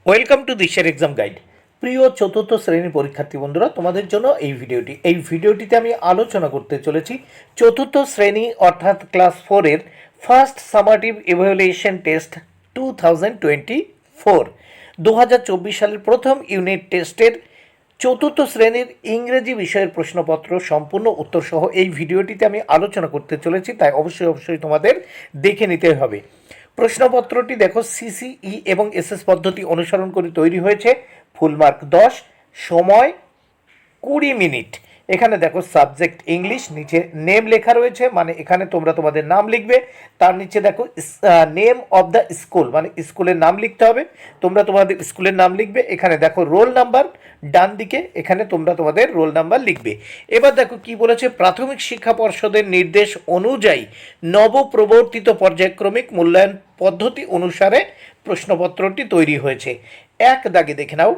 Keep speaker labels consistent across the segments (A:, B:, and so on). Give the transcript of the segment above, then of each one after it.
A: Welcome to দিশার exam guide. প্রিয় চতুর্থ শ্রেণীর পরীক্ষার্থী বন্ধুরা, তোমাদের জন্য এই ভিডিওটিতে আমি আলোচনা করতে চলেছি চতুর্থ শ্রেণী অর্থাৎ ক্লাস 4-এর ফার্স্ট সামারটিভ ইভ্যালুয়েশন টেস্ট 2024 2024 সালের প্রথম ইউনিট টেস্টের চতুর্থ শ্রেণীর ইংরেজি বিষয়ের প্রশ্নপত্র সম্পূর্ণ উত্তর সহ এই ভিডিওটিতে আমি আলোচনা করতে চলেছি, তাই অবশ্যই তোমাদের দেখে নিতে হবে। প্রশ্নপত্রটি দেখো সিসিই এবং এসএস পদ্ধতি অনুসরণ করে তৈরি হয়েছে। ফুল মার্ক 10, সময় 20 মিনিট। এখানে দেখো সাবজেক্ট ইংলিশ, নিচে নেম লেখা রয়েছে, মানে এখানে তোমরা তোমাদের নাম লিখবে। তার নিচে দেখো নেম অফ দ্য স্কুল, মানে স্কুলের নাম লিখতে হবে, তোমরা তোমাদের স্কুলের নাম লিখবে। এখানে দেখো রোল নাম্বার ডান দিকে, এখানে তোমরা তোমাদের রোল নাম্বার লিখবে। এবার দেখো কি বলেছে, প্রাথমিক শিক্ষা পর্ষদের নির্দেশ অনুযায়ী নবপ্রবর্তিত পর্যায়ক্রমিক মূল্যায়ন পদ্ধতি অনুসারে প্রশ্নপত্রটি তৈরি হয়েছে। এক দাগে দেখে নাও,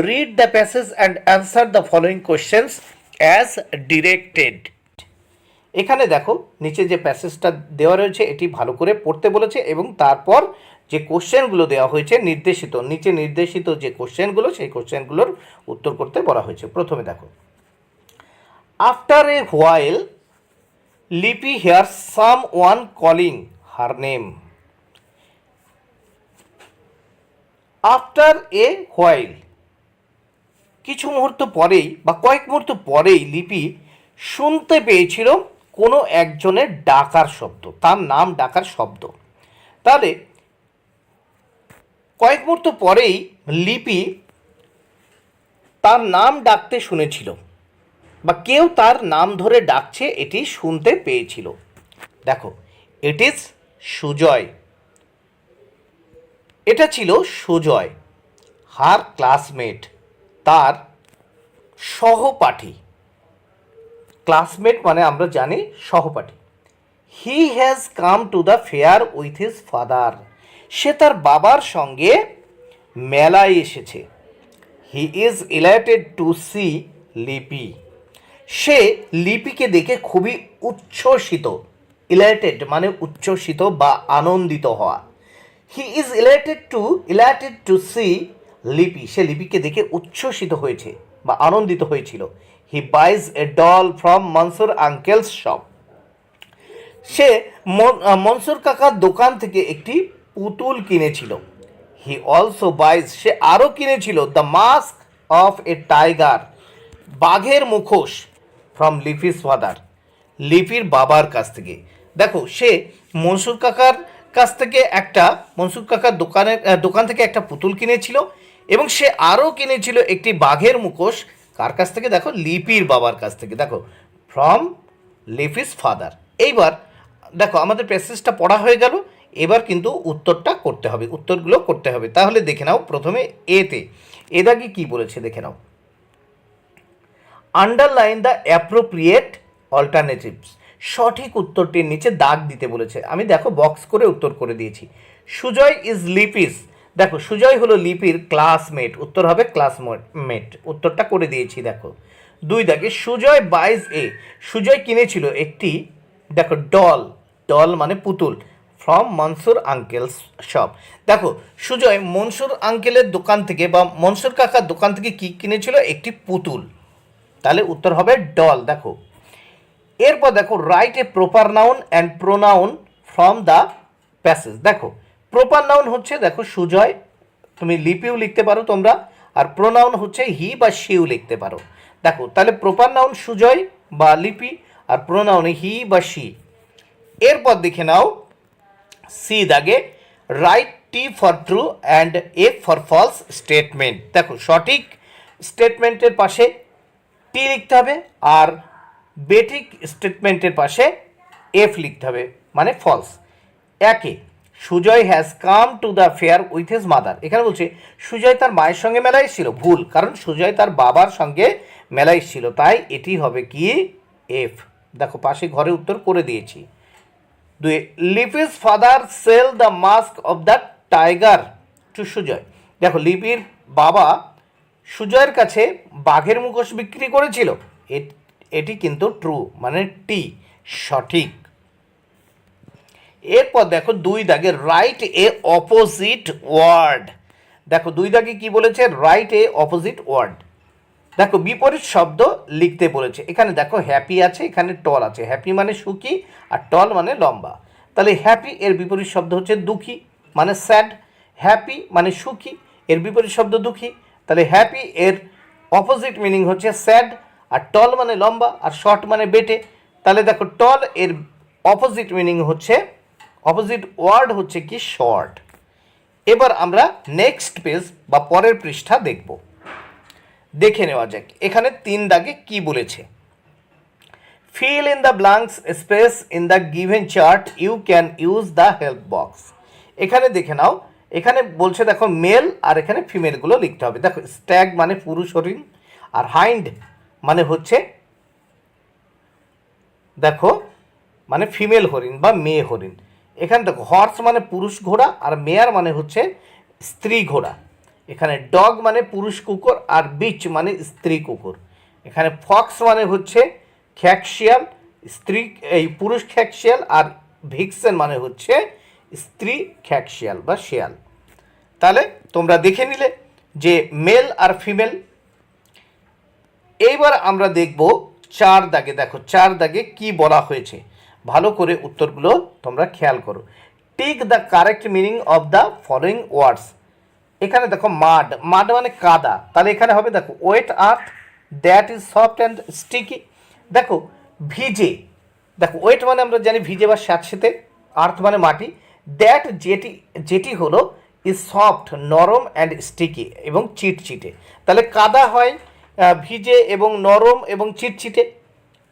A: read the passage and answer the following questions as directed. এখানে দেখো নিচে যে প্যাসেজটা দেওয়া রয়েছে এটি ভালো করে পড়তে বলেছে এবং তারপর যে কোশ্চেনগুলো দেওয়া হয়েছে নিচে নির্দেশিত যে কোশ্চেনগুলো, সেই কোশ্চেনগুলোর উত্তর করতে বলা হয়েছে। প্রথমে দেখো, after a while Lipi hears someone calling her name. After a while, কিছু মুহূর্ত পরেই বা কয়েক মুহূর্ত পরেই লিপি শুনতে পেয়েছিল কোনো একজনের ডাকার শব্দ, তার নাম ডাকার শব্দ। তাহলে কয়েক মুহূর্ত পরেই লিপি তার নাম ডাকতে শুনেছিল বা কেউ তার নাম ধরে ডাকছে এটি শুনতে পেয়েছিল। দেখো, ইট ইজ সুজয়, এটা ছিল সুজয়। হার ক্লাসমেট, তার সহপাঠী। ক্লাসমেট মানে আমরা জানি সহপাঠী। He has come to the fair with his father, সে তার বাবার সঙ্গে মেলায় এসেছে। He is elated to see Lipi, সে লিপিকে দেখে খুবই উচ্ছ্বসিত। ইলাইটেড মানে উচ্ছ্বসিত বা আনন্দিত হওয়া। He is elated to see Lipi, সে লিপিকে দেখে উচ্ছ্বসিত হয়েছে বা আনন্দিত হয়েছিল। He buys a doll from Mansur uncle's shop, সে মনসুর কাকার দোকান থেকে একটি পুতুল কিনেছিল। হি অলসো বাইজ, সে আরও কিনেছিল the mask of a tiger, বাঘের মুখোশ, ফ্রম লিপিস ফাদার, লিপির বাবার কাছ থেকে। দেখো, সে মনসুর কাকার দোকান থেকে একটা পুতুল কিনেছিল এবং সে আরও কিনেছিল একটি বাঘের মুখোশ। কার কাছ থেকে? দেখো, লিপির বাবার কাছ থেকে। দেখো, ফ্রম লিপিস ফাদার। এইবার দেখো আমাদের প্যাসেজটা পড়া হয়ে গেল, এবার কিন্তু উত্তরগুলো করতে হবে। তাহলে দেখে নাও, প্রথমে এ দাগে কি বলেছে দেখে নাও। আন্ডারলাইন দ্য অ্যাপ্রোপ্রিয়েট অল্টারনেটিভস, সঠিক উত্তরটির নিচে দাগ দিতে বলেছে। আমি দেখো বক্স করে উত্তর করে দিয়েছি। সুজয় ইজ লিপিস, দেখো সুজয় হলো লিপির ক্লাসমেট, উত্তর হবে ক্লাসমেট, উত্তরটা করে দিয়েছি। দেখো 2 দাগে, সুজয় বাইজ এ, সুজয় কিনেছিল একটি, দেখো ডল মানে পুতুল, ফ্রম মনসুর আঙ্কেলস শপ। দেখো, সুজয় মনসুর আঙ্কেলের দোকান থেকে বা মনসুর কাকার দোকান থেকে কি কিনেছিল? একটি পুতুল। তাহলে উত্তর হবে ডল। দেখো, এরপর দেখো, write a proper noun and pronoun from the passage. দেখো, প্রপার নাউন হচ্ছে, দেখো সুজয়, তুমি লিপিও লিখতে পারো তোমরা, আর প্রোনাউন হচ্ছে হি বা শিও লিখতে পারো। দেখো, তাহলে প্রপার নাউন সুজয় বা লিপি, আর প্রোনাউনে হি বা শি। এরপর দেখে নাও সি দাগে, write T for true and F for false statement. দেখো, সঠিক স্টেটমেন্টের পাশে টি লিখতে হবে আর বেঠিক স্টেটমেন্টের পাশে এফ লিখতে হবে, মানে false. Sujoy has come to the fair with his mother, এখানে বলছে সুজয় তার মায়ের সঙ্গে মেলায় এসেছিল, ভুল, কারণ সুজয় তার বাবার সঙ্গে মেলায় এসেছিল, তাই এটি হবে কি? এফ। দেখো, পাশে ঘরে উত্তর করে দিয়েছি। 2, Lipi's father sell the mask of the tiger to Sujoy. দেখো, লিপির বাবা সুজয়ের কাছে বাঘের মুখোশ বিক্রি করেছিল, এটি কিন্তু ট্রু, মানে টি, সঠিক। এরপর দেখো 2 দাগে, রাইট এ অপোজিট ওয়ার্ড। দেখো 2 দাগে কি বলেছে, রাইট এ অপোজিট ওয়ার্ড। দেখো বিপরীত শব্দ লিখতে বলেছে। এখানে দেখো হ্যাপি আছে, এখানে টল আছে। হ্যাপি মানে সুখী আর টল মানে লম্বা। তাহলে হ্যাপি এর বিপরীত শব্দ হচ্ছে দুঃখী, মানে স্যাড। হ্যাপি মানে সুখী, এর বিপরীত শব্দ দুঃখী। তাহলে হ্যাপি এর অপোজিট মিনিং হচ্ছে স্যাড, আর টল মানে লম্বা, আর শর্ট মানে বেটে। তাহলে দেখো টল এর অপোজিট মিনিং হচ্ছে, অপোজিট ওয়ার্ড হচ্ছে কি শর্ট। এবার আমরা নেক্সট পেজ বা পরের পৃষ্ঠা দেখব। দেখে নেওয়া যাক এখানে 3 দাগে কি বলেছে। Fill in the blanks space in the given chart, you can use the help box. এখানে দেখে নাও, এখানে বলছে দেখো মেল আর এখানে ফিমেলগুলো লিখতে হবে। দেখো স্ট্যাগ মানে পুরুষ হরিণ, আর হাইন্ড মানে হচ্ছে দেখো মানে ফিমেল হরিণ বা মেয়ে হরিণ। এখানে দেখো হর্স মানে পুরুষ ঘোড়া, আর মেয়ার মানে হচ্ছে স্ত্রী ঘোড়া। এখানে ডগ মানে পুরুষ কুকুর, আর বিচ মানে স্ত্রী কুকুর। এখানে ফক্স মানে হচ্ছে খ্যাকশিয়াল, স্ত্রী এই পুরুষ খ্যাকশিয়াল, আর ভিক্সেন মানে হচ্ছে স্ত্রী খ্যাকশিয়াল বা শিয়াল। তাহলে তোমরা দেখে নিলে যে মেল আর ফিমেল। এইবার আমরা দেখব 4 দাগে। দেখো 4 দাগে কি বলা হয়েছে, ভালো করে উত্তরগুলো তোমরা খেয়াল করো। Take the correct meaning of the following words. এখানে দেখো মাড, মাড মানে কাদা। তাহলে এখানে হবে দেখো wet earth, that is soft and sticky. দেখো ভিজে, দেখো ওয়েট মানে আমরা জানি ভিজে বা স্যাঁতসেঁতে, আর্থ মানে মাটি, দ্যাট যেটি যেটি হলো ইজ সফট নরম অ্যান্ড স্টিকি এবং চিটচিটে। তাহলে কাদা হয় ভিজে এবং নরম এবং চিটচিটে।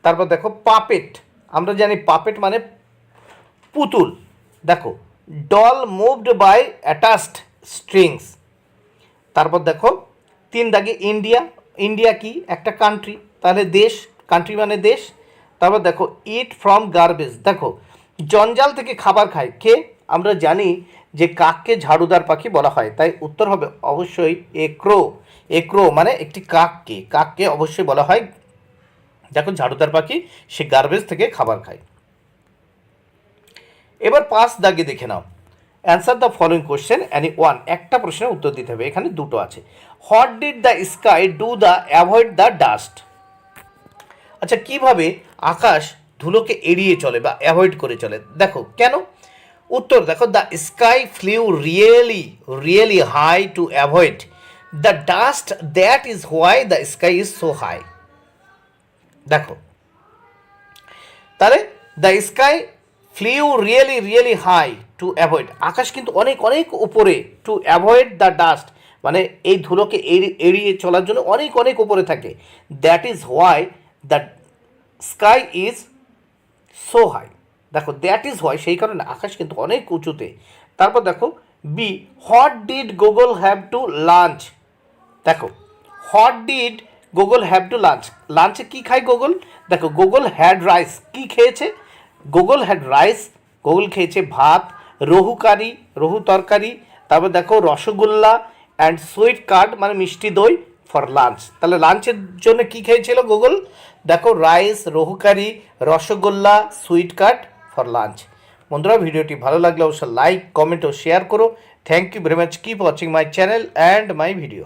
A: তারপর দেখো পাপেট, আমরা জানি পাপেট মানে পুতুল। দেখো doll moved by attached strings. তারপর দেখো 3 দাগে ইন্ডিয়া, ইন্ডিয়া কি একটা কান্ট্রি, তাহলে দেশ, কান্ট্রি মানে দেশ। তারপর দেখো ইট ফ্রম গার্বেজ, দেখো জঞ্জাল থেকে খাবার খায় কে, আমরা জানি যে কাককে ঝাড়ুদার পাখি বলা হয়, তাই উত্তর হবে অবশ্যই ক্রো। ক্রো মানে একটি কাককে, কাককে অবশ্যই বলা হয় দেখো ঝাড়ুদার পাখি, সে গার্বেজ থেকে খাবার খায়। এবার 5 দাগে দেখে নাও, answer the following question any one. একটা প্রশ্নের উত্তর দিতে হবে, এখানে দুটো আছে। What did the sky do the avoid the dust. আচ্ছা কিভাবে আকাশ ধুলোকে এড়িয়ে চলে বা অ্যাভয়েড করে চলে, দেখো কেন। উত্তর দেখো the sky flew really really high to avoid the dust, that is why the sky is so high. দেখো তাহলে the sky flew really really high to avoid, আকাশ কিন্তু অনেক অনেক উপরে, টু অ্যাভয়েড দ্য ডাস্ট মানে এই ধুলোকে এড়িয়ে চলার জন্য অনেক অনেক উপরে থাকে। That is why the sky is so high. দেখো দ্যাট ইজ হোয়াই সেই কারণে আকাশ কিন্তু অনেক উঁচুতে। তারপর দেখো B, what did Google have to lunch. দেখো what did Google have to lunch, লাঞ্চে কী খায় গুগল, দেখো গুগল হ্যাড রাইস, কী খেয়েছে, গুগল হ্যাড রাইস, গুগল খেয়েছে ভাত, রহু কারি, রহু তরকারি। তারপর দেখো রসগোল্লা অ্যান্ড সুইট কার্ড মানে মিষ্টি দই ফর লাঞ্চ। তাহলে লাঞ্চের জন্য কী খেয়েছিল গুগল, দেখো rice, rohu curry, rasgulla, sweet curd for lunch. বন্ধুরা ভিডিওটি ভালো লাগলে অবশ্যই লাইক কমেন্ট ও শেয়ার করো। Thank you very much, keep watching my channel and my video.